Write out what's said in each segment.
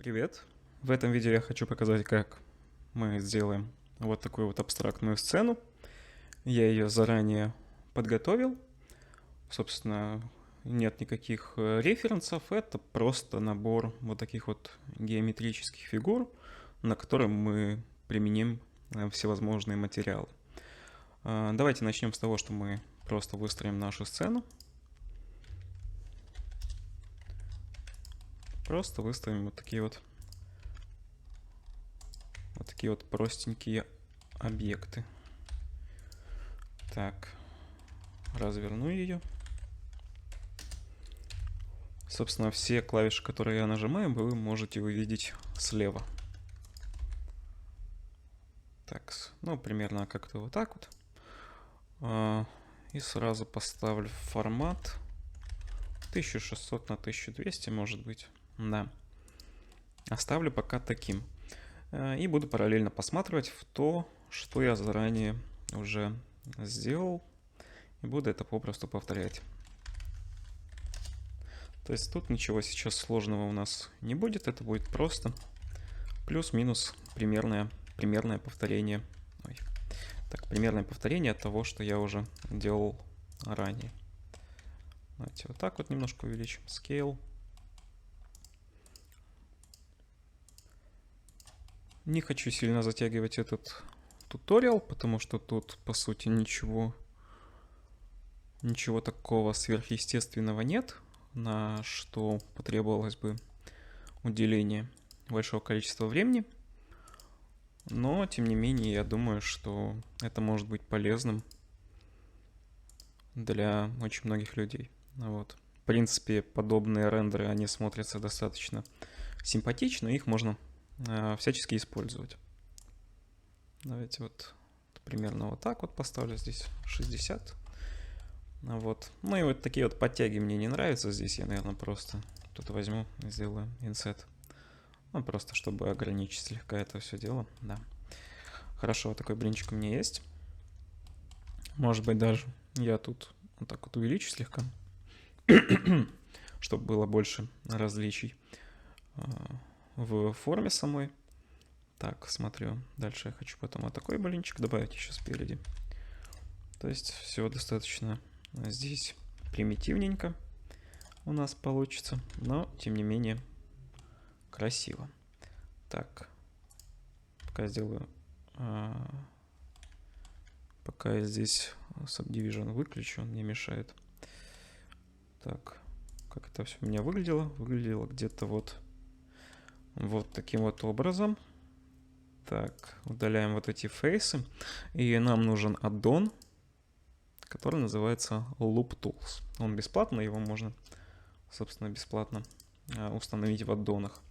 Привет! В этом видео я хочу показать, как мы сделаем вот такую вот абстрактную сцену. Я ее заранее подготовил. Собственно, нет никаких референсов. Это просто набор вот таких вот геометрических фигур, на которые мы применим всевозможные материалы. Давайте начнем с того, что мы просто выстроим нашу сцену. Просто выставим вот такие вот простенькие объекты. Так, разверну ее. Собственно, все клавиши, которые я нажимаю, вы можете увидеть слева. Так, ну, примерно как-то вот так вот. И сразу поставлю формат 1600 на 1200, может быть. Да. Оставлю пока таким. И буду параллельно посматривать в то, что я заранее уже сделал. И буду это попросту повторять. То есть тут ничего сейчас сложного у нас не будет. Это будет просто плюс-минус примерное повторение. Примерное повторение того, что я уже делал ранее. Давайте вот так вот немножко увеличим. Scale. Не хочу сильно затягивать этот туториал, потому что тут, по сути, ничего такого сверхъестественного нет, на что потребовалось бы уделение большого количества времени. Но, тем не менее, я думаю, что это может быть полезным для очень многих людей. Вот. В принципе, подобные рендеры, они смотрятся достаточно симпатично, их можно всячески использовать. Давайте вот примерно вот так вот поставлю, здесь 60. Вот. Ну и вот такие вот подтяги мне не нравятся. Здесь я, наверное, просто тут возьму и сделаю инсет. Ну, просто чтобы ограничить слегка это все дело. Да. Хорошо, такой блинчик у меня есть. Может быть, даже я тут вот так вот увеличу слегка, чтобы было больше различий в форме самой. Так, смотрю. Дальше я хочу потом вот такой блинчик добавить еще спереди. То есть все достаточно здесь примитивненько у нас получится, но тем не менее красиво. Так, пока я сделаю, пока я здесь Subdivision выключу, он мне мешает. Так, как это все у меня выглядело? Выглядело где-то вот таким вот образом. Так, удаляем вот эти фейсы. И нам нужен аддон, который называется Loop Tools. Он бесплатный, его можно, собственно, бесплатно установить в аддонах.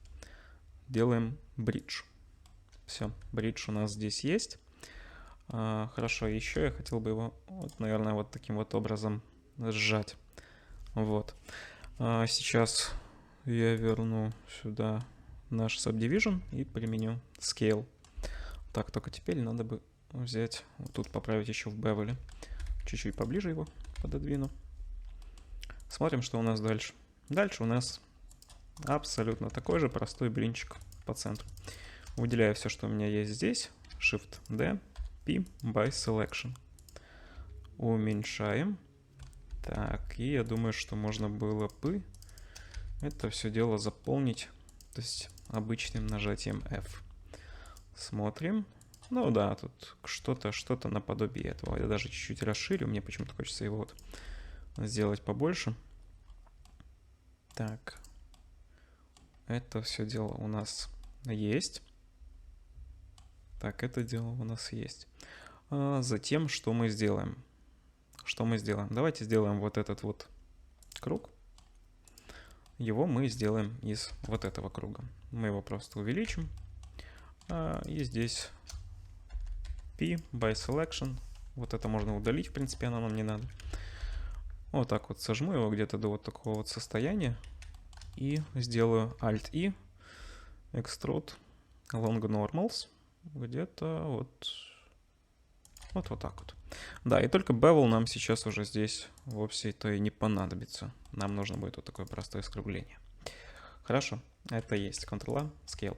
Делаем Bridge. Все, Bridge у нас здесь есть. Хорошо, еще я хотел бы его, вот, наверное, вот таким вот образом сжать. Вот. Сейчас я верну сюда наш Subdivision и применю Scale. Так, только теперь надо бы взять, вот тут поправить еще в Bevel. Чуть-чуть поближе его пододвину. Смотрим, что у нас дальше. Дальше у нас абсолютно такой же простой блинчик по центру. Выделяю все, что у меня есть здесь. Shift-D, P, by Selection. Уменьшаем. Так, и я думаю, что можно было бы это все дело заполнить, то есть обычным нажатием F. Смотрим. Ну да, тут что-то наподобие этого. Я даже чуть-чуть расширю, мне почему-то хочется его вот сделать побольше. Так, это все дело у нас есть. Так, это дело у нас есть. Затем, что мы сделаем? Давайте сделаем вот этот вот круг. Его мы сделаем из вот этого круга. Мы его просто увеличим. И здесь P by Selection. Вот это можно удалить, в принципе, оно нам не надо. Вот так вот сожму его где-то до вот такого вот состояния. И сделаю Alt-I, Extrude Along Normals. Где-то вот так вот. Да, и только Bevel нам сейчас уже здесь вовсе-то и не понадобится. Нам нужно будет вот такое простое скругление. Хорошо, это есть. Ctrl-A, Scale.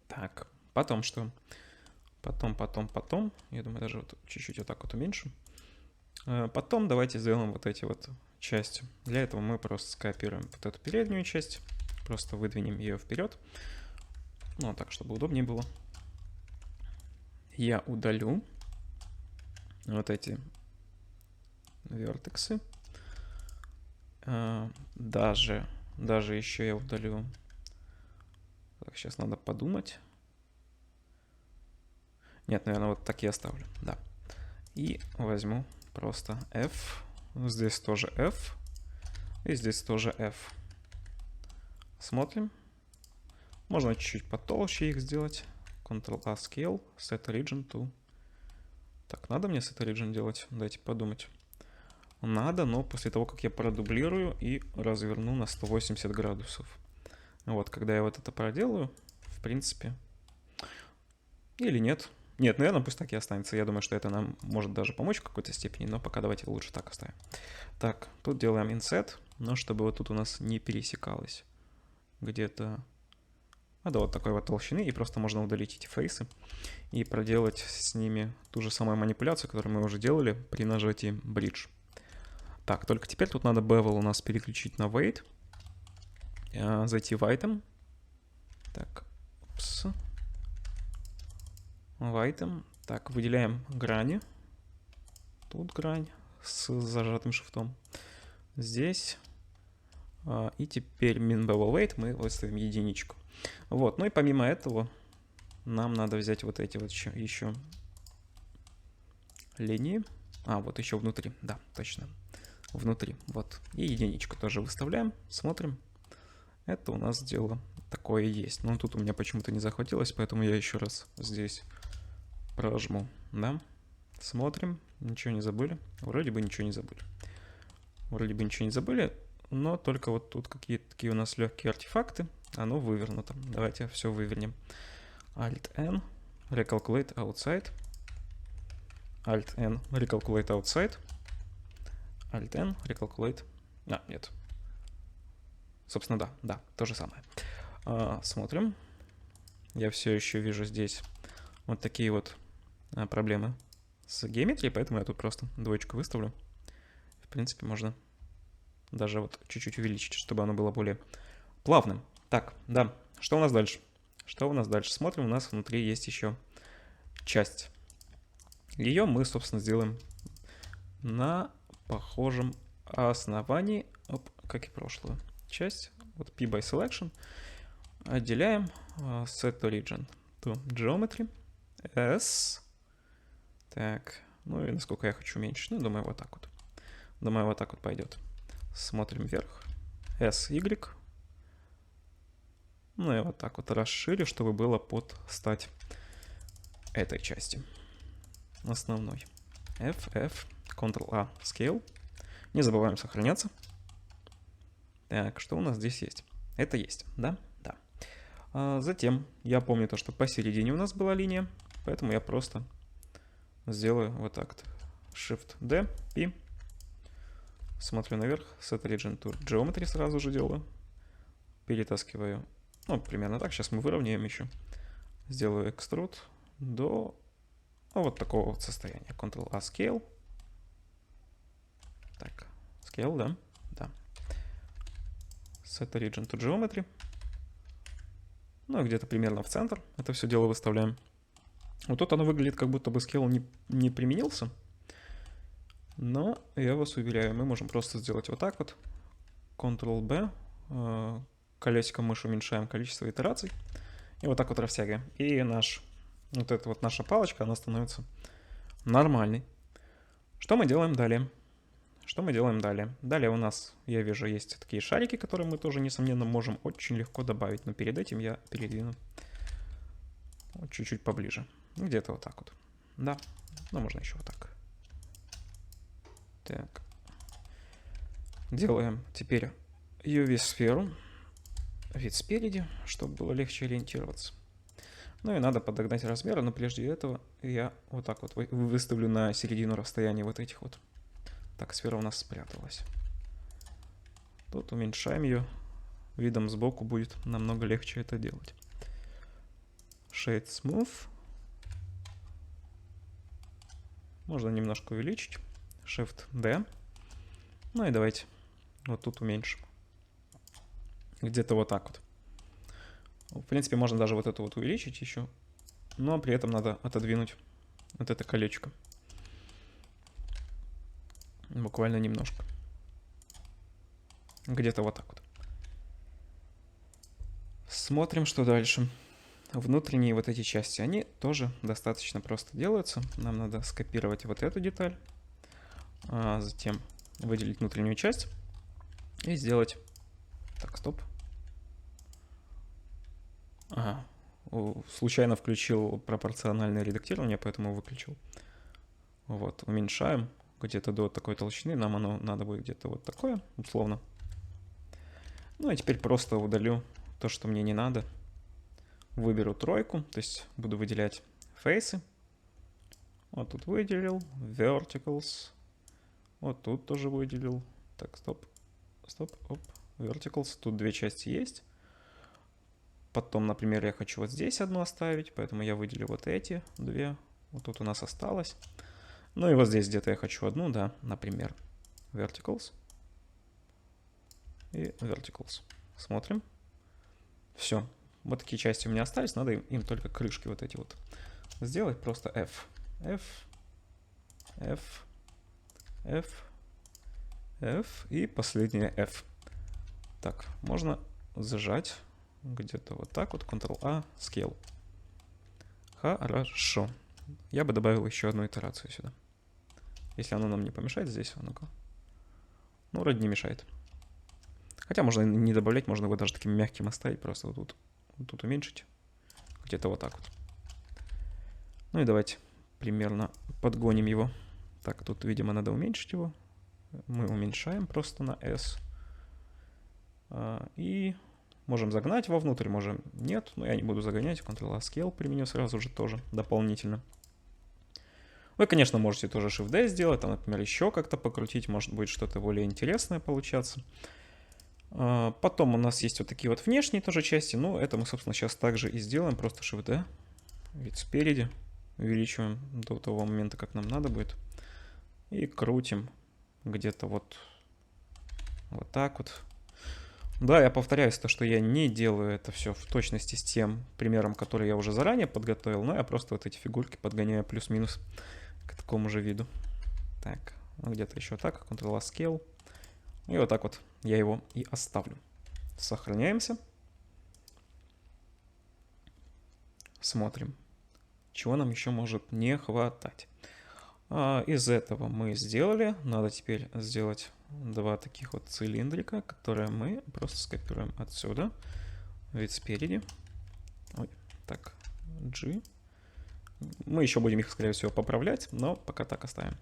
Так, потом что? Потом. Я думаю, даже вот чуть-чуть вот так вот уменьшим. Потом давайте сделаем вот эти вот части. Для этого мы просто скопируем вот эту переднюю часть. Просто выдвинем ее вперед. Ну, так, чтобы удобнее было. Я удалю вот эти вертексы. Даже еще я удалю. Так, сейчас надо подумать. Нет, наверное, вот так я оставлю. Да. И возьму просто F. Здесь тоже F. И здесь тоже F. Смотрим. Можно чуть-чуть потолще их сделать. Ctrl-A Scale. Set Origin to. Так, надо мне Set Origin делать? Дайте подумать. Надо, но после того, как я продублирую и разверну на 180 градусов. Вот, когда я вот это проделаю, в принципе... Или нет. Нет, наверное, пусть так и останется. Я думаю, что это нам может даже помочь в какой-то степени, но пока давайте лучше так оставим. Так, тут делаем inset, но чтобы вот тут у нас не пересекалось где-то... до вот такой вот толщины, и просто можно удалить эти фейсы и проделать с ними ту же самую манипуляцию, которую мы уже делали при нажатии Bridge. Так, только теперь тут надо bevel у нас переключить на weight, зайти в item. Так, в item. Так, выделяем грани. Тут грань с зажатым шифтом. Здесь. И теперь min bevel weight мы выставим единичку. Вот, ну и помимо этого нам надо взять вот эти вот еще линии. Вот еще внутри, да, точно. Внутри, вот. И единичку тоже выставляем, смотрим. Это у нас дело такое есть. Но тут у меня почему-то не захватилось, поэтому я еще раз здесь прожму, да. Смотрим, ничего не забыли. Вроде бы ничего не забыли. Но только вот тут какие-то такие у нас легкие артефакты. Оно вывернуто. Давайте все вывернем. Alt-N, Recalculate Outside. Alt-N, Recalculate Outside. Alt-N, Recalculate... нет. Собственно, да, то же самое. Смотрим. Я все еще вижу здесь вот такие вот проблемы с геометрией, поэтому я тут просто двоечку выставлю. В принципе, можно даже вот чуть-чуть увеличить, чтобы оно было более плавным. Так, да, что у нас дальше? Смотрим, у нас внутри есть еще часть. Ее мы, собственно, сделаем на похожем основании, как и прошлую часть. Вот P by Selection. Отделяем Set Origin to Geometry. S. Так, ну и насколько я хочу уменьшить. Ну, думаю, вот так вот. Пойдет. Смотрим вверх. SY. Ну и вот так вот расширю, чтобы было под стать этой части. Основной. F, Ctrl-A, Scale. Не забываем сохраняться. Так, что у нас здесь есть? Это есть, да? Да. Затем я помню то, что посередине у нас была линия, поэтому я просто сделаю вот так вот. Shift-D, P. Смотрю наверх, Set Origin to Geometry сразу же делаю. Перетаскиваю, примерно так. Сейчас мы выровняем еще. Сделаю Extrude до вот такого вот состояния. Ctrl-A, Scale. Так, Scale, да. Set Origin to Geometry. Где-то примерно в центр это все дело выставляем. Вот тут оно выглядит, как будто бы Scale не применился. Но я вас уверяю, мы можем просто сделать вот так вот. Ctrl-B. Колесиком мыши уменьшаем количество итераций. И вот так вот растягиваем. И наша палочка, она становится нормальной. Что мы делаем далее? Далее у нас, я вижу, есть такие шарики, которые мы тоже, несомненно, можем очень легко добавить. Но перед этим я передвину чуть-чуть поближе. Где-то вот так вот. Да, можно еще вот так. Так. Делаем теперь UV-сферу. Вид спереди, чтобы было легче ориентироваться. И надо подогнать размеры, но прежде этого я вот так вот выставлю на середину расстояния вот этих вот. Так, сфера у нас спряталась. Тут уменьшаем ее видом сбоку будет намного легче это делать. Shade Smooth. Можно немножко увеличить. Shift-D. Ну и давайте вот тут уменьшим. Где-то вот так вот. В принципе, можно даже вот это вот увеличить еще. Но при этом надо отодвинуть вот это колечко. Буквально немножко. Где-то вот так вот. Смотрим, что дальше. Внутренние вот эти части, они тоже достаточно просто делаются. Нам надо скопировать вот эту деталь. А затем выделить внутреннюю часть. И сделать... Так, стоп. Ага. Случайно включил пропорциональное редактирование, поэтому выключил. Вот, уменьшаем где-то до такой толщины. Нам оно надо будет где-то вот такое, условно. Ну, а теперь просто удалю то, что мне не надо. Выберу тройку, то есть буду выделять фейсы. Вот тут выделил. Verticals. Вот тут тоже выделил. Так, стоп. Стоп, оп. Verticals. Тут две части есть. Потом, например, я хочу вот здесь одну оставить, поэтому я выделю вот эти две. Вот тут у нас осталось. Ну и вот здесь где-то я хочу одну, да, например. Verticals. И Verticals. Смотрим. Все. Вот такие части у меня остались. Надо им только крышки вот эти вот сделать. Просто F. F. F. F. F. И последнее F. Так, можно зажать где-то вот так вот. Ctrl-A. Scale. Хорошо. Я бы добавил еще одну итерацию сюда. Если оно нам не помешает здесь. Ну-ка. Ну, вроде не мешает. Хотя можно не добавлять, можно его даже таким мягким оставить. Просто вот тут уменьшить. Где-то вот так вот. Ну и давайте примерно подгоним его. Так, тут, видимо, надо уменьшить его. Мы уменьшаем просто на S. И можем загнать вовнутрь, можем нет. Но я не буду загонять. Ctrl-A Scale применю сразу же тоже дополнительно. Вы, конечно, можете тоже Shift-D сделать. Там, например, еще как-то покрутить. Может быть что-то более интересное получаться. Потом у нас есть вот такие вот внешние тоже части. Ну, это мы, собственно, сейчас также и сделаем. Просто Shift-D. Вид спереди. Увеличиваем до того момента, как нам надо будет. И крутим где-то вот так вот. Да, я повторяюсь, то, что я не делаю это все в точности с тем примером, который я уже заранее подготовил. Но я просто вот эти фигурки подгоняю плюс-минус к такому же виду. Так, ну где-то еще так. Ctrl-A Scale. И вот так вот я его и оставлю. Сохраняемся. Смотрим, чего нам еще может не хватать. Из этого мы сделали. Надо теперь сделать два таких вот цилиндрика, которые мы просто скопируем отсюда. Вид спереди. Ой, так, G. Мы еще будем их, скорее всего, поправлять, но пока так оставим.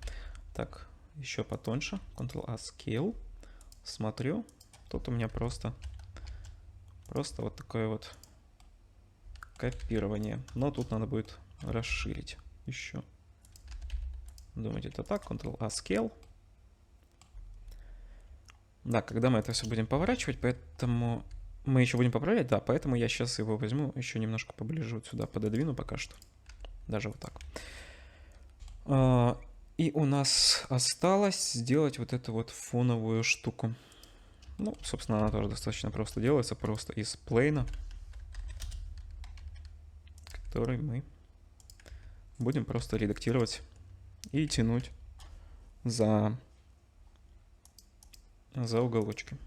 Так, еще потоньше. Ctrl-A Scale. Смотрю, тут у меня просто вот такое вот копирование. Но тут надо будет расширить еще. Думаете, это так. Ctrl-A Scale. Да, когда мы это все будем поворачивать, поэтому мы еще будем поправлять, да, поэтому я сейчас его возьму еще немножко поближе вот сюда, пододвину пока что. Даже вот так. И у нас осталось сделать вот эту вот фоновую штуку. Ну, собственно, она тоже достаточно просто делается, просто из плейна, который мы будем просто редактировать и тянуть за уголочки.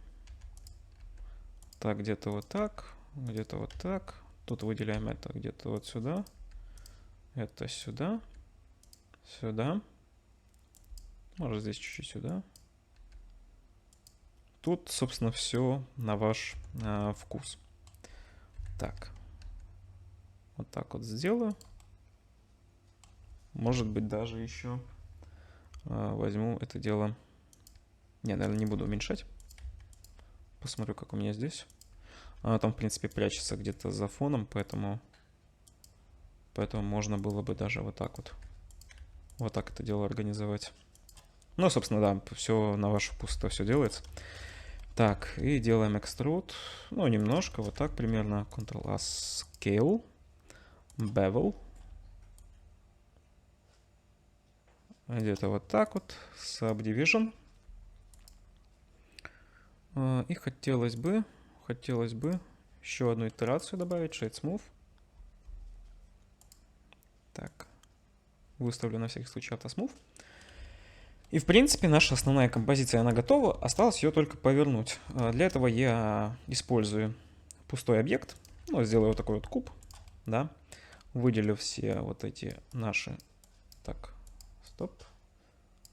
Так, где-то вот так, где-то вот так. Тут выделяем это где-то вот сюда. Это сюда. Сюда. Может, здесь чуть-чуть сюда. Тут, собственно, все на ваш вкус. Так. Вот так вот сделаю. Может быть, даже еще возьму это дело. Не, наверное, не буду уменьшать. Посмотрю, как у меня здесь. Там, в принципе, прячется где-то за фоном, поэтому можно было бы даже вот так вот. Вот так это дело организовать. Ну, собственно, да, все на ваш вкус это все делается. Так, и делаем extrude. Ну, немножко, вот так примерно. Ctrl-A Scale. Bevel. Где-то вот так вот. Subdivision. И хотелось бы еще одну итерацию добавить. Shade Smooth. Так. Выставлю на всякий случай автосмув. И, в принципе, наша основная композиция, она готова. Осталось ее только повернуть. Для этого я использую пустой объект. Ну, сделаю вот такой вот куб. Да. Выделю все вот эти наши... Так, стоп.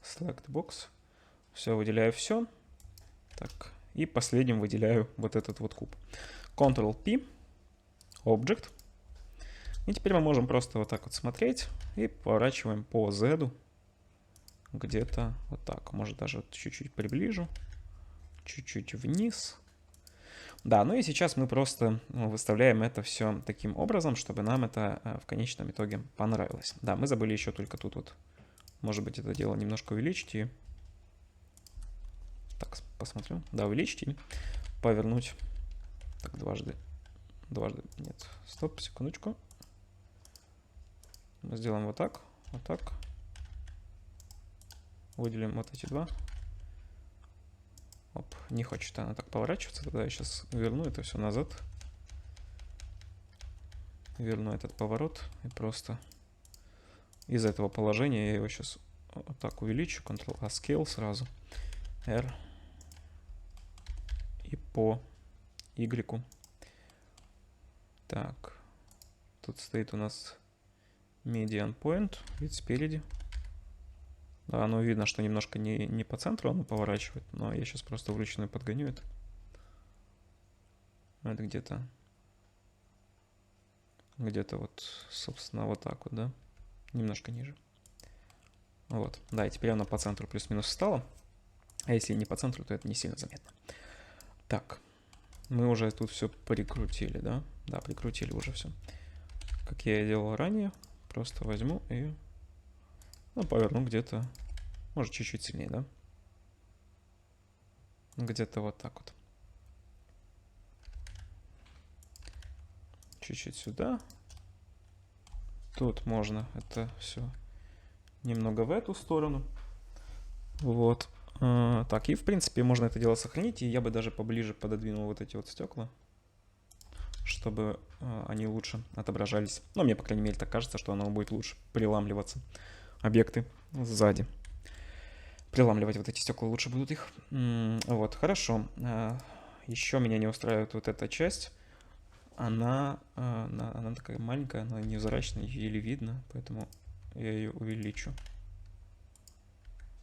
Select box. Все, выделяю все. Так, и последним выделяю вот этот вот куб. Ctrl-P. Object. И теперь мы можем просто вот так вот смотреть и поворачиваем по Z. Где-то вот так. Может, даже чуть-чуть приближу. Чуть-чуть вниз. Да, ну и сейчас мы просто выставляем это все таким образом, чтобы нам это в конечном итоге понравилось. Да, мы забыли еще только тут вот, может быть, это дело немножко увеличить и... Так, посмотрю. Да, увеличить и повернуть. Так, дважды. Нет, стоп, секундочку. Мы сделаем вот так, вот так. Выделим вот эти два. Оп, не хочет она так поворачиваться. Тогда я сейчас верну это все назад. Верну этот поворот. И просто из этого положения я его сейчас вот так увеличу. Ctrl-A Scale сразу. R. И по Y. Так. Тут стоит у нас median point. Вид спереди. Да, оно видно, что немножко не по центру оно поворачивает, но я сейчас просто вручную подгоню это. Это где-то вот, собственно, вот так вот, да? Немножко ниже. Вот, да, и теперь оно по центру плюс-минус встало. А если не по центру, то это не сильно заметно. Так, мы уже тут все прикрутили, да? Да, прикрутили уже все. Как я и делал ранее, просто возьму и... Ну, поверну где-то, может, чуть-чуть сильнее, да? Где-то вот так вот. Чуть-чуть сюда. Тут можно это все немного в эту сторону. Вот. Так, и в принципе можно это дело сохранить, и я бы даже поближе пододвинул вот эти вот стекла, чтобы они лучше отображались. Но мне, по крайней мере, так кажется, что оно будет лучше приламливаться. Объекты сзади. Приламливать вот эти стекла лучше будут их. Вот, хорошо. Еще меня не устраивает вот эта часть. Она такая маленькая, она невзрачная, ее еле видно, поэтому я ее увеличу.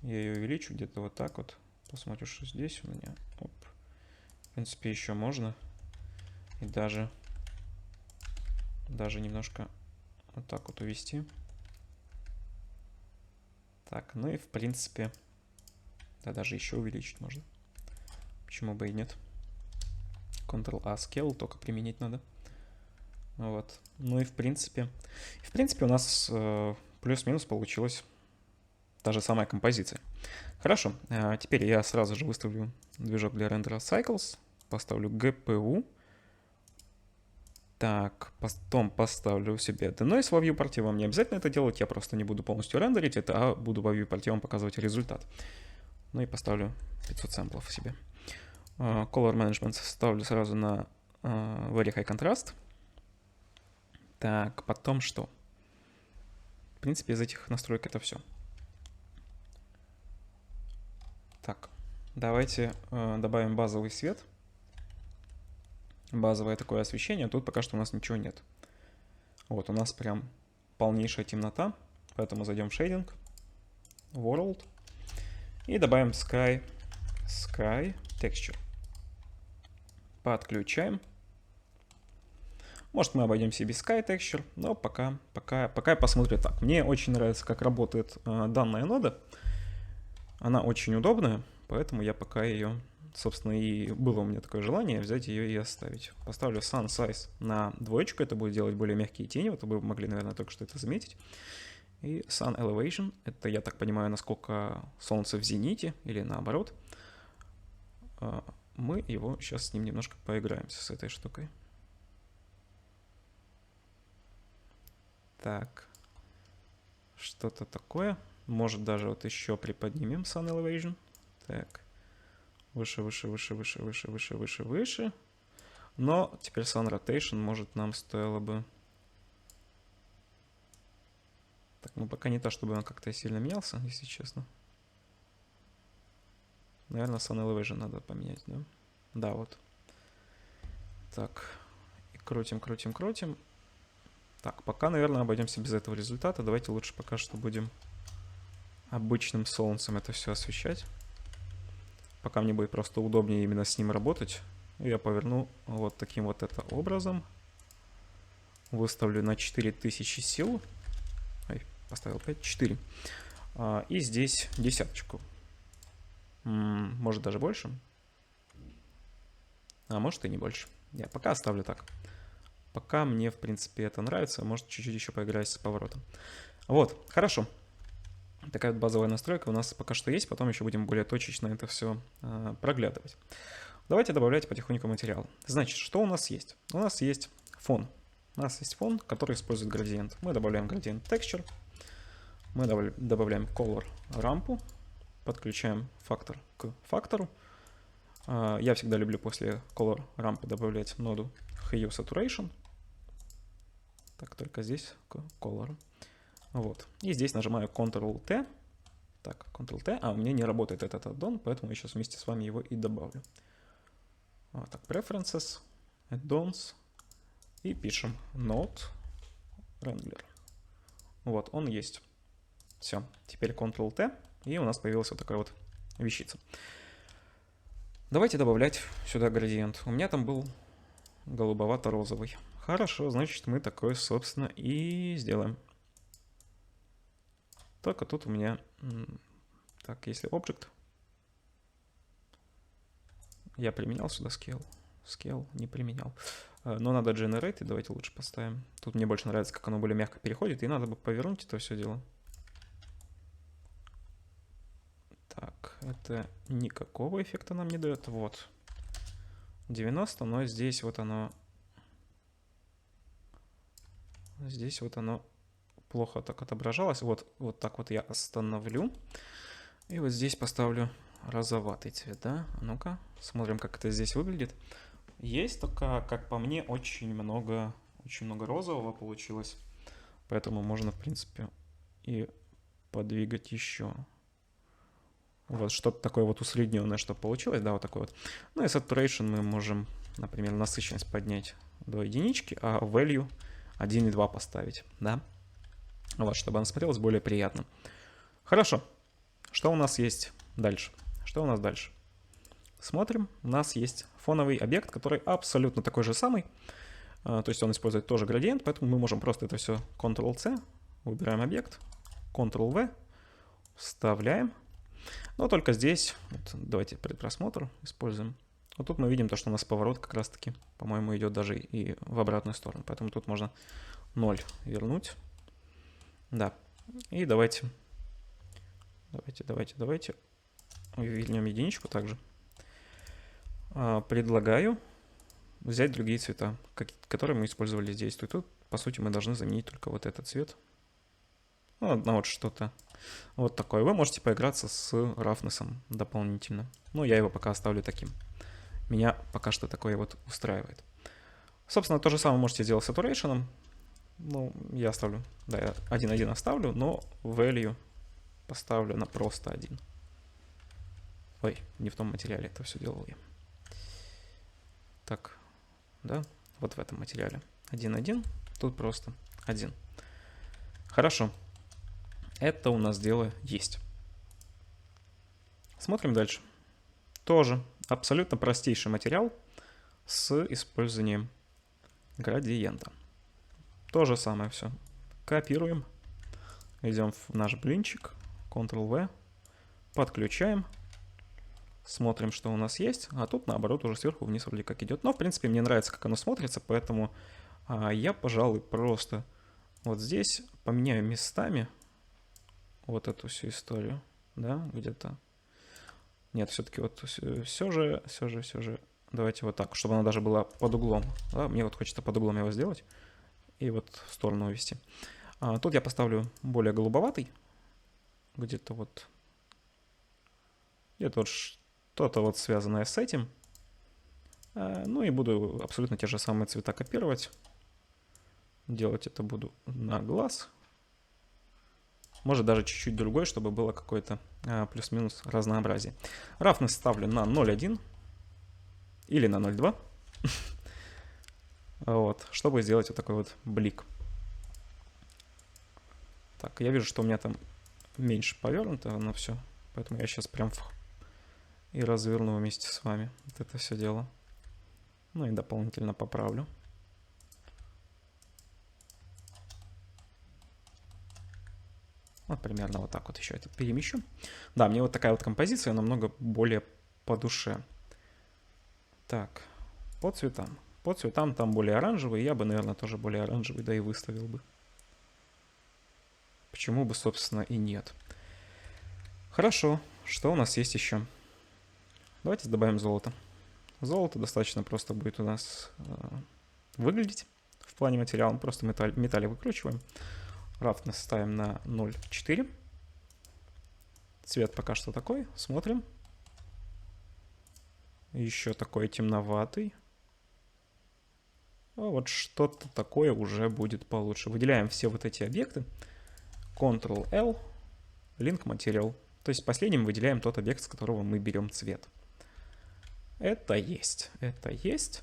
Я ее увеличу где-то вот так вот. Посмотрю, что здесь у меня. Оп. В принципе, еще можно. И даже немножко вот так вот увести. Так, ну и в принципе, да, даже еще увеличить можно. Почему бы и нет? Ctrl-A Scale только применить надо. Вот. Ну и в принципе у нас плюс-минус получилась та же самая композиция. Хорошо, теперь я сразу же выставлю движок для рендера Cycles, поставлю GPU. Так, потом поставлю себе denoise во viewport. Вам не обязательно это делать, я просто не буду полностью рендерить это, а буду во viewport вам показывать результат. Ну и поставлю 500 сэмплов себе. Color Management ставлю сразу на Very High Contrast. Так, потом что? В принципе, из этих настроек это все. Так, давайте добавим базовый свет. Базовое такое освещение. Тут пока что у нас ничего нет. Вот, у нас прям полнейшая темнота. Поэтому зайдем в Shading, World. И добавим Sky Texture. Подключаем. Может, мы обойдемся без Sky Texture, но пока я посмотрю так. Мне очень нравится, как работает данная нода. Она очень удобная, поэтому я пока ее, собственно, и было у меня такое желание взять ее и оставить. Поставлю Sun Size на 2, это будет делать более мягкие тени, вот вы могли, наверное, только что это заметить. И Sun Elevation, это, я так понимаю, насколько солнце в зените, или наоборот. мы его сейчас с ним немножко поиграемся, с этой штукой. Так. Что-то такое. Может даже вот еще приподнимем Sun Elevation. Так. Выше, выше, выше, выше, выше, выше, выше, выше. Но теперь Sun Rotation, может, нам стоило бы... Так, ну пока не то, чтобы он как-то сильно менялся, если честно. Наверное, Sun Elevation надо поменять, да? Да, вот. Так. И крутим, крутим, крутим. Так, пока, наверное, обойдемся без этого результата. Давайте лучше пока что будем обычным солнцем это все освещать. Пока мне будет просто удобнее именно с ним работать. Я поверну вот таким вот это образом. Выставлю на 4000 сил. Ой, поставил 5, 4. И здесь десяточку. Может даже больше. А может и не больше. Я пока оставлю так. Пока мне, в принципе, это нравится. Может, чуть-чуть еще поиграюсь с поворотом. Вот, хорошо. Такая вот базовая настройка у нас пока что есть. Потом еще будем более точечно это все проглядывать. Давайте добавлять потихоньку материал. Значит, что у нас есть? У нас есть фон. У нас есть фон, который использует градиент. Мы добавляем градиент texture. Мы добавляем color рампу. Подключаем фактор к фактору. Я всегда люблю после color рампы добавлять ноду hue saturation. Так, только здесь к color. Вот. И здесь нажимаю Ctrl-T. Так, Ctrl-T. А, у меня не работает этот add-on, поэтому я сейчас вместе с вами его и добавлю. Вот так, Preferences, Add-ons. И пишем Node Wrangler. Вот, он есть. Все. Теперь Ctrl-T. И у нас появилась вот такая вот вещица. Давайте добавлять сюда градиент. У меня там был голубовато-розовый. Хорошо, значит, мы такой, собственно, и сделаем. Только тут у меня... Так, если Object... Я применял сюда Scale. Scale не применял. Но надо Generate, и давайте лучше поставим. Тут мне больше нравится, как оно более мягко переходит, и надо бы повернуть это все дело. Так, это никакого эффекта нам не дает. Вот. 90, но здесь вот оно... Здесь вот оно плохо так отображалось. Вот так вот я остановлю. И вот здесь поставлю розоватый цвет, да? Ну-ка, смотрим, как это здесь выглядит. Есть только, как по мне, очень много розового получилось. Поэтому можно, в принципе, и подвигать еще. Вот что-то такое вот усредненное, что получилось, да, вот такое вот. Ну и saturation мы можем, например, насыщенность поднять до единички, а value 1,2 поставить, да. Вот, чтобы она смотрелась более приятно. Хорошо. Что у нас есть дальше? Что у нас дальше? Смотрим. У нас есть фоновый объект, который абсолютно такой же самый. То есть он использует тоже градиент, поэтому мы можем просто это все Ctrl-C, выбираем объект, Ctrl-V, вставляем. Но только здесь, вот, давайте предпросмотр используем. Вот тут мы видим то, что у нас поворот как раз-таки, по-моему, идет даже и в обратную сторону. Поэтому тут можно 0 вернуть. Да. И давайте вернем единичку также. Предлагаю взять другие цвета, которые мы использовали здесь. Тут, по сути, мы должны заменить только вот этот цвет. Ну, вот что-то вот такое. Вы можете поиграться с рафнесом дополнительно. Но я его пока оставлю таким. Меня пока что такое вот устраивает. Собственно, то же самое можете сделать с saturation. Ну, я оставлю, да, я 1.1 оставлю, но value поставлю на просто 1. Ой, не в том материале это все делал я. Так, да, вот в этом материале 1.1, тут просто 1. Хорошо. Это у нас дело есть. Смотрим дальше. Тоже абсолютно простейший материал с использованием градиента. То же самое все. Копируем. Идем в наш блинчик. Ctrl-V. Подключаем. Смотрим, что у нас есть. А тут, наоборот, уже сверху вниз вроде как идет. Но, в принципе, мне нравится, как оно смотрится. Поэтому я, пожалуй, просто вот здесь поменяю местами вот эту всю историю. Да, где-то Нет, все-таки вот все же. Давайте вот так, чтобы она даже была под углом. Да? Мне вот хочется под углом его сделать и вот в сторону увести. Тут я поставлю более голубоватый. Где-то вот что-то вот связанное с этим. Ну и буду абсолютно те же самые цвета копировать. Делать это буду на глаз. Может даже чуть-чуть другой, чтобы было какое-то плюс-минус разнообразие. Roughness ставлю на 0.1 или на 0.2. Вот, чтобы сделать вот такой вот блик. Так, я вижу, что у меня там меньше повернуто на все. Поэтому я сейчас прям и разверну вместе с вами вот это все дело. Ну и дополнительно поправлю. Вот примерно вот так вот еще это перемещу. Да, мне вот такая вот композиция намного более по душе. Так, по цветам. По цветам там более оранжевый. Я бы, наверное, тоже более оранжевый, да и выставил бы. Почему бы, собственно, и нет. Хорошо. Что у нас есть еще? Давайте добавим золото. Золото достаточно просто будет у нас выглядеть в плане материала. Просто металли выкручиваем. Roughness ставим на 0.4. Цвет пока что такой. Смотрим. Еще такой темноватый. Вот что-то такое уже будет получше. Выделяем все вот эти объекты. Ctrl-L. Link Material. То есть последним выделяем тот объект, с которого мы берем цвет. Это есть. Это есть.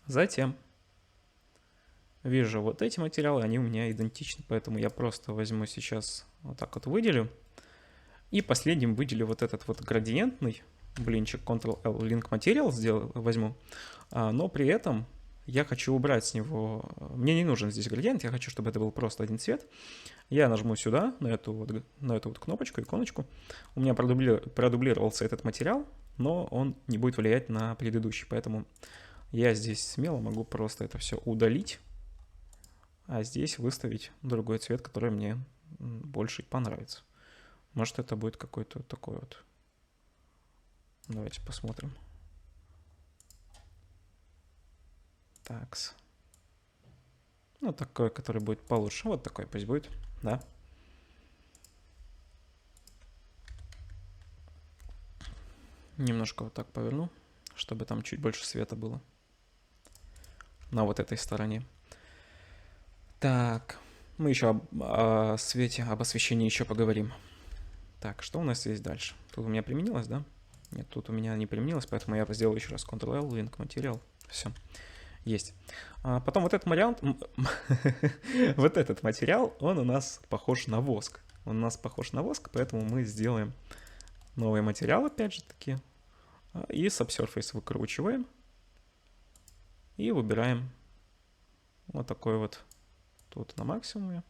Затем вижу вот эти материалы, они у меня идентичны, поэтому я просто возьму сейчас вот так вот выделю. И последним выделю вот этот вот градиентный блинчик Ctrl-L Link Material возьму. Но при этом я хочу убрать с него... Мне не нужен здесь градиент, я хочу, чтобы это был просто один цвет. Я нажму сюда, на эту вот кнопочку, иконочку. У меня продублировался этот материал, но он не будет влиять на предыдущий, поэтому я здесь смело могу просто это все удалить, а здесь выставить другой цвет, который мне больше понравится. Может, это будет какой-то такой вот. Давайте посмотрим. Такс. Ну, такой, который будет получше. Вот такой пусть будет, да. Немножко вот так поверну, чтобы там чуть больше света было на вот этой стороне. Так, мы еще о свете, об освещении еще поговорим. Так, что у нас есть дальше? Тут у меня применилось, да? Нет, тут у меня не применилось, поэтому я сделаю еще раз Ctrl-L, Link Material. Все, есть. Потом вот этот вариант, вот этот материал, он у нас похож на воск. Он у нас похож на воск, поэтому мы сделаем новый материал, опять же таки. И Subsurface выкручиваем. И выбираем вот такой вот тут на максимуме.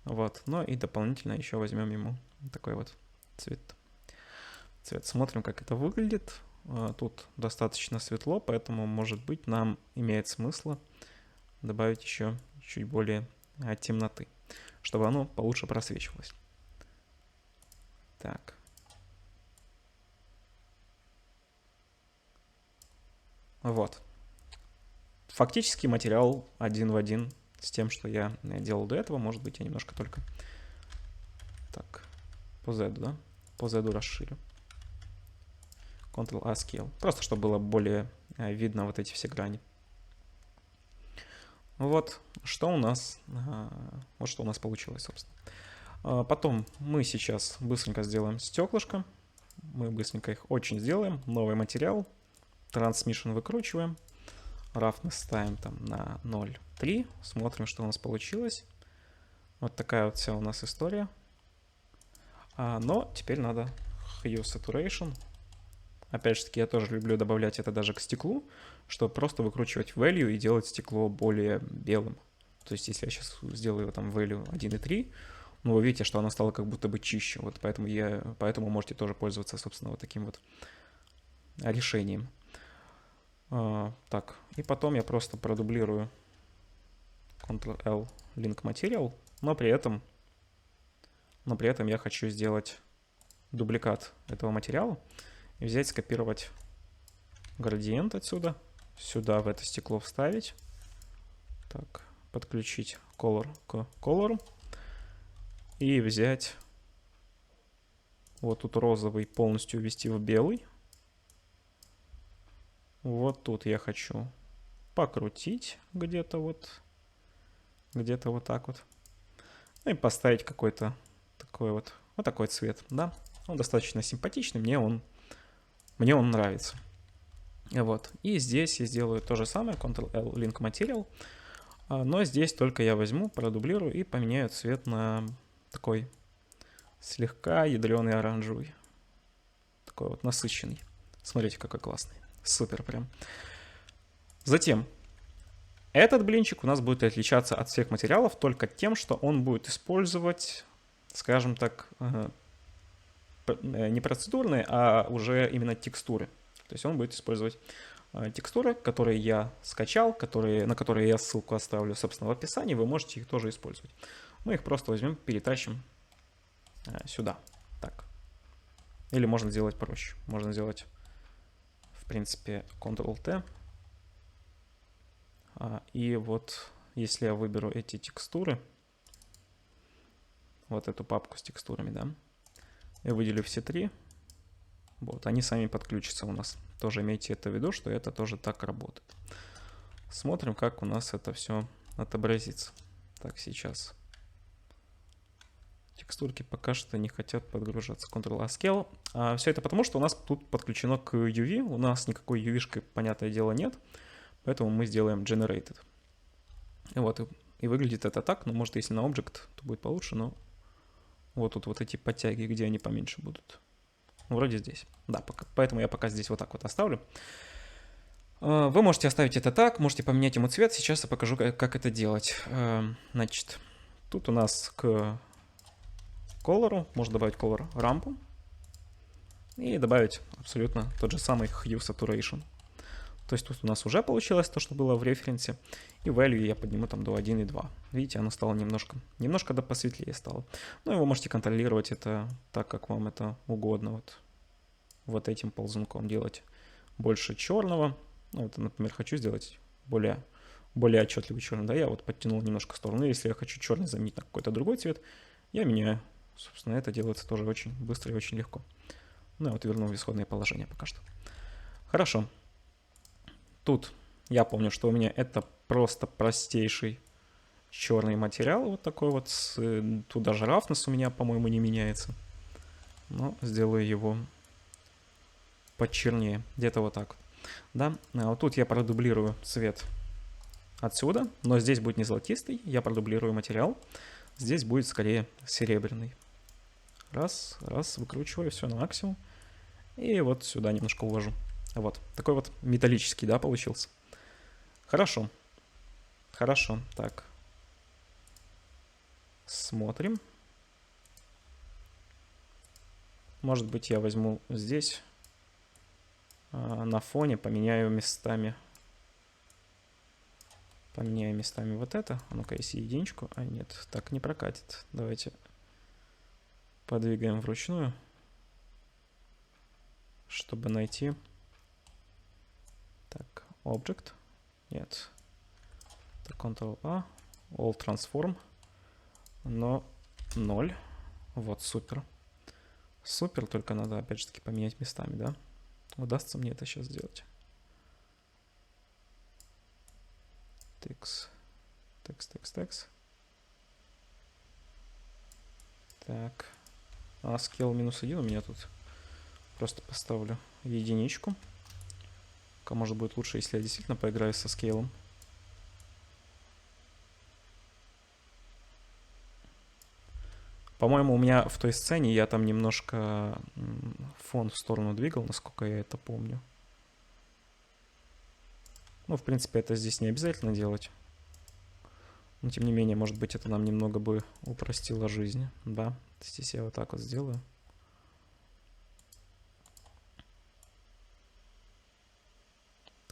Вот, ну и дополнительно еще возьмем ему такой вот цвет. Смотрим, как это выглядит. Тут достаточно светло, поэтому, может быть, нам имеет смысл добавить еще чуть более темноты, чтобы оно получше просвечивалось. Так. Вот. Фактически материал один в один с тем, что я делал до этого. Может быть, я немножко только так по Z, да? По Z расширю. Ctrl-A Scale. Просто, чтобы было более видно вот эти все грани. Вот что у нас получилось, собственно. Потом мы сейчас быстренько сделаем стеклышко. Мы быстренько их очень сделаем. Новый материал. Transmission выкручиваем. Roughness ставим там на 0.3. Смотрим, что у нас получилось. Вот такая вот вся у нас история. Но теперь надо Hue Saturation. Опять же таки, я тоже люблю добавлять это даже к стеклу, чтобы просто выкручивать value и делать стекло более белым. То есть, если я сейчас сделаю там value 1.3, ну, вы видите, что оно стало как будто бы чище. Вот поэтому можете тоже пользоваться, собственно, вот таким вот решением. Так, и потом я просто продублирую Ctrl-L Link Material, но при этом я хочу сделать дубликат этого материала и взять, скопировать градиент отсюда, сюда в это стекло вставить. Так, подключить color к color и взять вот тут розовый полностью ввести в белый. Вот тут я хочу покрутить где-то вот так вот. Ну и поставить какой-то такой вот такой цвет, да. Он достаточно симпатичный, мне он нравится. Вот. И здесь я сделаю то же самое, Ctrl-L, Link Material. Но здесь только я возьму, продублирую и поменяю цвет на такой слегка ядреный оранжевый. Такой вот насыщенный. Смотрите, какой классный. Супер прям. Затем этот блинчик у нас будет отличаться от всех материалов только тем, что он будет использовать, скажем так, не процедурные, а уже именно текстуры. То есть он будет использовать текстуры, которые я скачал, на которые я ссылку оставлю, собственно, в описании. Вы можете их тоже использовать. Мы их просто возьмем, перетащим сюда. Так. Или можно сделать проще. Можно сделать, в принципе, Ctrl-T. И вот, если я выберу эти текстуры, вот эту папку с текстурами, да, я выделю все три, вот, они сами подключатся у нас. Тоже имейте это в виду, что это тоже так работает. Смотрим, как у нас это все отобразится. Так, сейчас. Текстурки пока что не хотят подгружаться. Ctrl-A Scale. Все это потому, что у нас тут подключено к UV. У нас никакой UV-шкой, понятное дело, нет. Поэтому мы сделаем Generated. И вот, и выглядит это так. Но может, если на Object, то будет получше. Но вот тут вот эти подтяги, где они поменьше будут. Вроде здесь. Да, поэтому я пока здесь вот так вот оставлю. Вы можете оставить это так, можете поменять ему цвет. Сейчас я покажу, как это делать. Значит, тут у нас к color можно добавить color рампу и добавить абсолютно тот же самый hue saturation. То есть тут у нас уже получилось то, что было в референсе. И value я подниму там до 1,2. Видите, оно стало немножко да посветлее стало. Но вы можете контролировать это так, как вам это угодно. Вот этим ползунком делать больше черного. Ну, вот, например, хочу сделать более отчетливый черный. Да, я вот подтянул немножко в сторону. Если я хочу черный заменить на какой-то другой цвет, я меняю. Собственно, это делается тоже очень быстро и очень легко. Ну, я вот верну в исходное положение пока что. Хорошо. Тут я помню, что у меня это просто простейший черный материал. Вот такой вот. Тут даже roughness у меня, по-моему, не меняется. Но сделаю его почернее. Где-то вот так. Да. Вот тут я продублирую цвет отсюда. Но здесь будет не золотистый. Я продублирую материал. Здесь будет скорее серебряный. Раз, выкручиваю все на максимум. И вот сюда немножко увожу. Вот, такой вот металлический, да, получился. Хорошо. Так. Смотрим. Может быть, я возьму здесь на фоне, поменяю местами вот это. А ну-ка, если единичку. А нет, так не прокатит. Давайте подвигаем вручную, чтобы найти. Так, Object. Нет. Так, Ctrl-A. All Transform. Но 0. Вот, супер. Супер, только надо, опять же таки, поменять местами, да? Удастся мне это сейчас сделать. Текст. Так. Scale -1 у меня тут. Просто поставлю единичку. Может будет лучше, если я действительно поиграю со скейлом. По-моему, у меня в той сцене я там немножко фон в сторону двигал, насколько я это помню. Ну, в принципе, это здесь не обязательно делать. Но, тем не менее, может быть, это нам немного бы упростило жизнь. Да, здесь я вот так вот сделаю.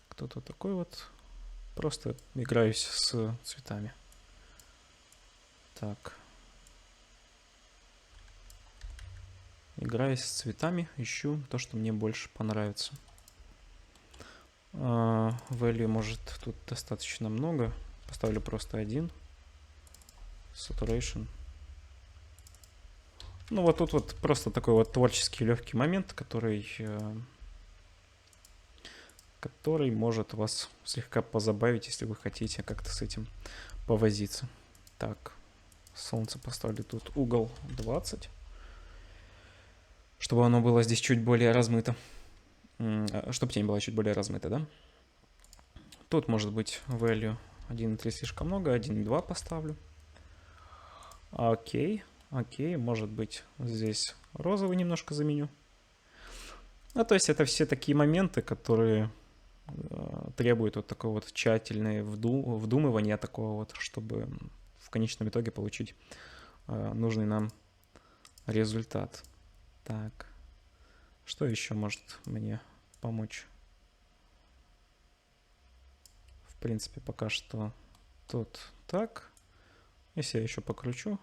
Кто-то такой вот. Просто играюсь с цветами. Так. играюсь с цветами, ищу то, что мне больше понравится. Value, может, тут достаточно много. Поставлю просто 1. Saturation. Ну, вот тут вот просто такой вот творческий легкий момент, который может вас слегка позабавить, если вы хотите как-то с этим повозиться. Так, солнце поставлю тут угол 20, чтобы оно было здесь чуть более размыто. Чтобы тень была чуть более размыта, да? Тут может быть value 1.3 слишком много, 1.2 поставлю. Окей, может быть здесь розовый немножко заменю. Ну, то есть это все такие моменты, которые требуют вот такого вот тщательного вдумывания такого вот, чтобы в конечном итоге получить нужный нам результат. Так, что еще может мне помочь? В принципе, пока что тут так. Если я еще покручу,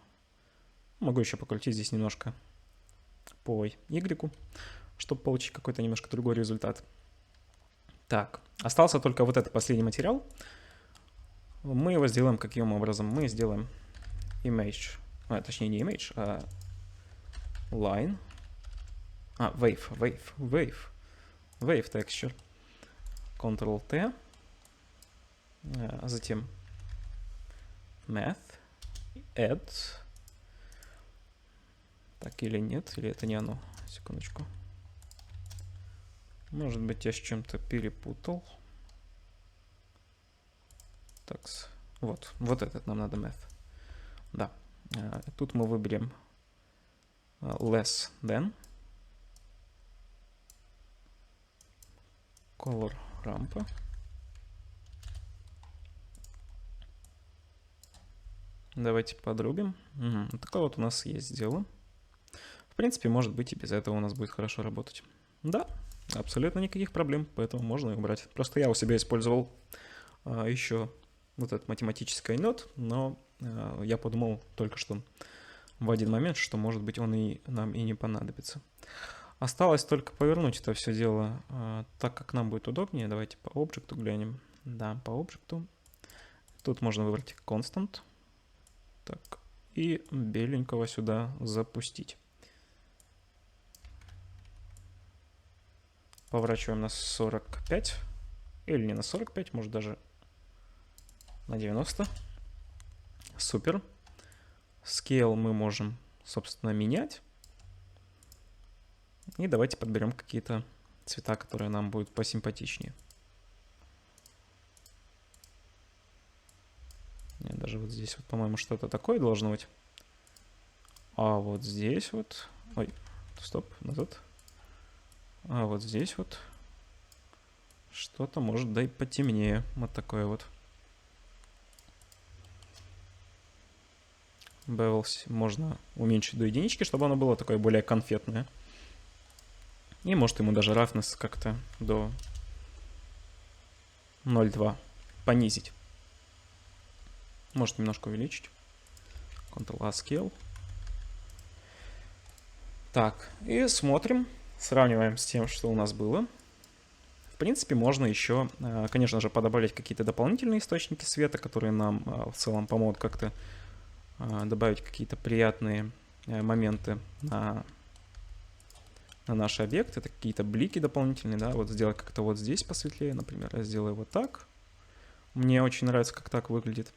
могу еще покрутить здесь немножко по Y, чтобы получить какой-то немножко другой результат. Так, остался только вот этот последний материал. Мы его сделаем каким образом? Мы сделаем image, точнее не image, а line. Wave texture. Ctrl-T. Затем math. Add. Так, или нет, или это не оно. Секундочку. Может быть, я с чем-то перепутал. Так, вот этот нам надо math. Да. Тут мы выберем less than. Color рампа. Давайте подрубим. Такое вот у нас есть дело. В принципе, может быть, и без этого у нас будет хорошо работать. Да, абсолютно никаких проблем, поэтому можно и убрать. Просто я у себя использовал еще вот этот математический нот, но я подумал только что в один момент, что, может быть, он и нам и не понадобится. Осталось только повернуть это все дело так, как нам будет удобнее. Давайте по объекту глянем. Да, по объекту. Тут можно выбрать constant. Так, и беленького сюда запустить. Поворачиваем на 45. Или не на 45, может даже на 90. Супер. Scale мы можем, собственно, менять. И давайте подберем какие-то цвета, которые нам будут посимпатичнее. Нет, даже вот здесь вот, по-моему, что-то такое должно быть. А вот здесь вот... Ой, стоп, назад. А вот здесь вот что-то может, да и потемнее. Вот такое вот. Bevels можно уменьшить до единички, чтобы оно было такое более конфетное. И может ему даже roughness как-то до 0.2 понизить. Может немножко увеличить. Ctrl-A Scale. Так, и смотрим, сравниваем с тем, что у нас было. В принципе, можно еще, конечно же, подобавить какие-то дополнительные источники света, которые нам в целом помогут как-то добавить какие-то приятные моменты на наши объекты. Это какие-то блики дополнительные, да, вот сделать как-то вот здесь посветлее, например, я сделаю вот так. Мне очень нравится, как так выглядит.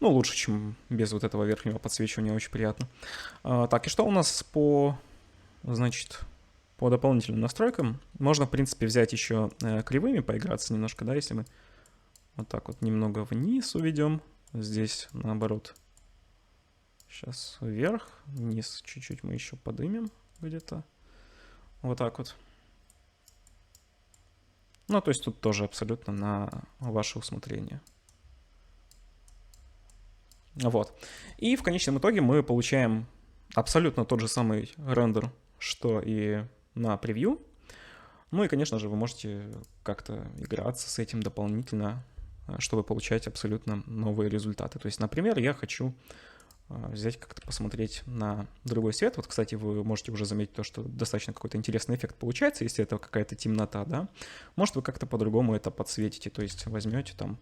Ну, лучше, чем без вот этого верхнего подсвечивания, очень приятно. Так, и что у нас по дополнительным настройкам? Можно, в принципе, взять еще кривыми, поиграться немножко, да, если мы вот так вот немного вниз уведем. Здесь, наоборот, сейчас вверх, вниз чуть-чуть мы еще подымем где-то. Вот так вот. Ну, то есть тут тоже абсолютно на ваше усмотрение. Вот. И в конечном итоге мы получаем абсолютно тот же самый рендер, что и на превью. Ну и, конечно же, вы можете как-то играться с этим дополнительно, чтобы получать абсолютно новые результаты. То есть, например, я хочу взять как-то посмотреть на другой свет. Вот, кстати, вы можете уже заметить то, что достаточно какой-то интересный эффект получается, если это какая-то темнота, да. Может, вы как-то по-другому это подсветите, то есть возьмете там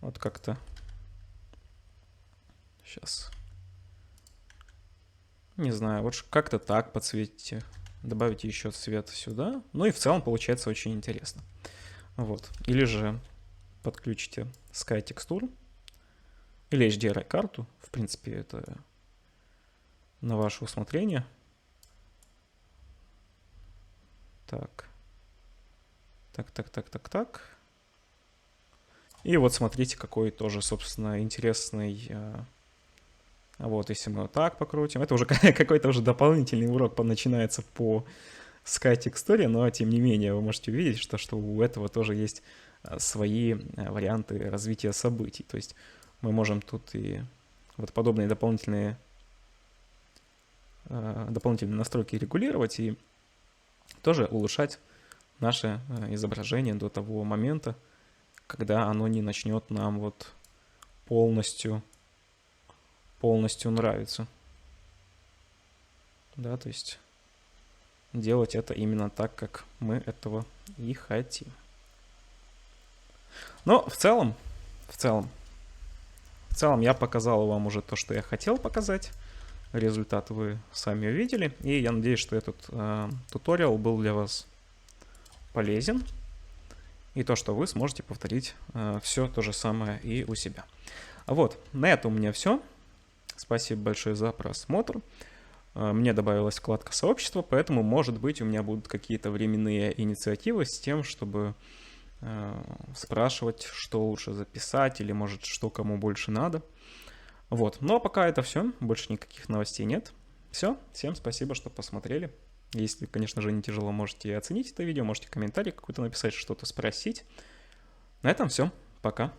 вот как-то сейчас, не знаю, вот как-то так подсветите, добавите еще цвет сюда, ну и в целом получается очень интересно. Вот, или же подключите Sky Texture или HDRI-карту, в принципе, это на ваше усмотрение. Так. И вот смотрите, какой тоже, собственно, интересный. Вот, если мы вот так покрутим. Это уже какой-то уже дополнительный урок начинается по Sky Texture, но тем не менее вы можете увидеть, что у этого тоже есть свои варианты развития событий. То есть мы можем тут и вот подобные дополнительные настройки регулировать и тоже улучшать наше изображение до того момента, когда оно не начнет нам вот полностью нравиться. Да, то есть делать это именно так, как мы этого и хотим. Но в целом я показал вам уже то, что я хотел показать. Результат вы сами увидели. И я надеюсь, что этот туториал был для вас полезен. И то, что вы сможете повторить все то же самое и у себя. Вот, на этом у меня все. Спасибо большое за просмотр. Мне добавилась вкладка сообщества, поэтому, может быть, у меня будут какие-то временные инициативы с тем, чтобы спрашивать, что лучше записать, или, может, что кому больше надо. Вот, но пока это все, больше никаких новостей нет. Все, всем спасибо, что посмотрели. Если, конечно же, не тяжело, можете оценить это видео, можете комментарий какой-то написать, что-то спросить. На этом все, пока.